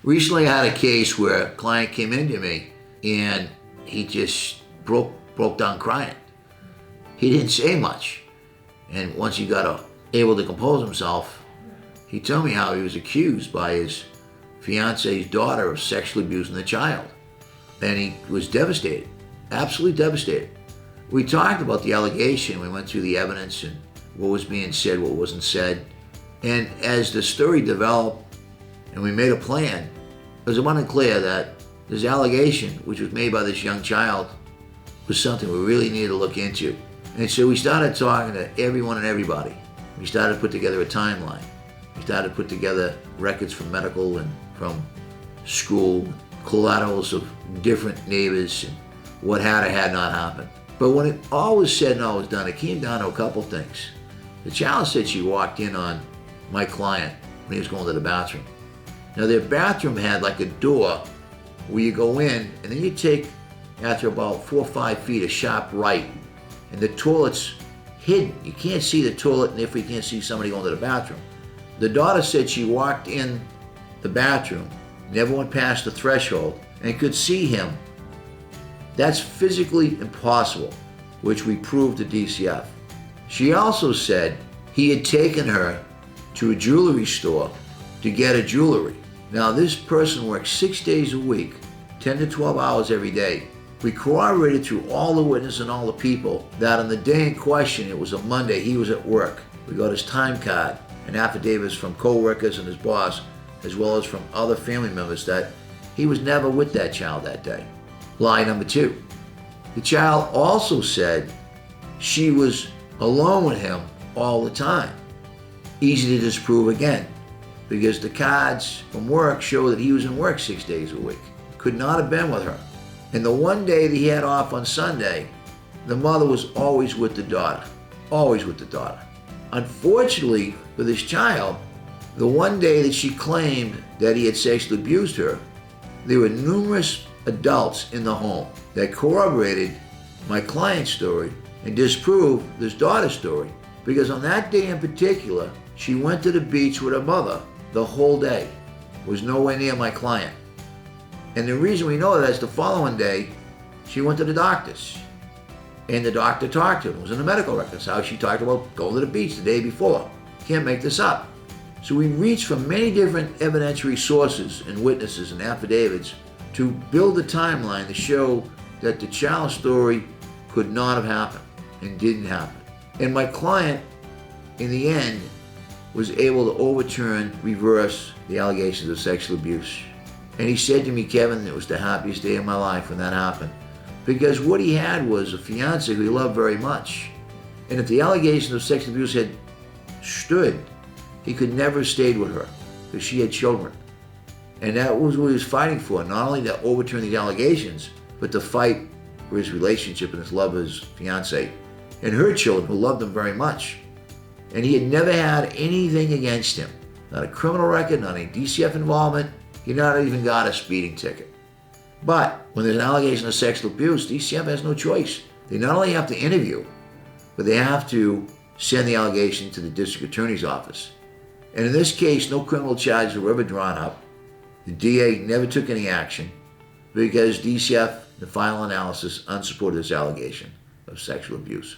Recently I had a case where a client came into me and he just broke down crying. He didn't say much. And once he got able to compose himself, he told me how he was accused by his fiance's daughter of sexually abusing the child. And he was devastated, absolutely devastated. We talked about the allegation, we went through the evidence and what was being said, what wasn't said. And as the story developed and we made a plan, it was abundantly clear that this allegation, which was made by this young child, was something we really needed to look into. And so we started talking to everyone and everybody. We started to put together a timeline. We started to put together records from medical and from school, collaterals of different neighbors and what had or had not happened. But when it all was said and all was done, it came down to a couple things. The child said she walked in on my client when he was going to the bathroom. Now their bathroom had like a door where you go in and then you take, after about 4 or 5 feet, a sharp right, and the toilet's hidden. You can't see the toilet, and therefore you can't see somebody going to the bathroom. The daughter said she walked in the bathroom, never went past the threshold, and could see him. That's physically impossible, which we proved to DCF. She also said he had taken her to a jewelry store to get her jewelry. Now this person works 6 days a week, 10 to 12 hours every day. We corroborated through all the witnesses and all the people that on the day in question, it was a Monday, he was at work. We got his time card and affidavits from co-workers and his boss, as well as from other family members, that he was never with that child that day. Lie number 2. The child also said she was alone with him all the time. Easy to disprove again, because the cards from work show that he was in work 6 days a week. Could not have been with her. And the one day that he had off on Sunday, the mother was always with the daughter. Always with the daughter. Unfortunately for this child, the one day that she claimed that he had sexually abused her, there were numerous adults in the home that corroborated my client's story and disproved this daughter's story. Because on that day in particular, she went to the beach with her mother the whole day. Was nowhere near my client. And the reason we know that is the following day, she went to the doctor's. And the doctor talked to her. It was in the medical records how she talked about going to the beach the day before. Can't make this up. So we reached from many different evidentiary sources and witnesses and affidavits to build a timeline to show that the child's story could not have happened and didn't happen. And my client, in the end, was able to overturn, reverse the allegations of sexual abuse. And he said to me, Kevin, it was the happiest day of my life when that happened. Because what he had was a fiance who he loved very much. And if the allegations of sexual abuse had stood, he could never have stayed with her because she had children. And that was what he was fighting for, not only to overturn these allegations, but to fight for his relationship and his love of his fiance and her children who loved him very much. And he had never had anything against him. Not a criminal record, not any DCF involvement. He not even got a speeding ticket. But when there's an allegation of sexual abuse, DCF has no choice. They not only have to interview, but they have to send the allegation to the district attorney's office. And in this case, no criminal charges were ever drawn up. The DA never took any action because DCF, the final analysis, unsupported this allegation of sexual abuse.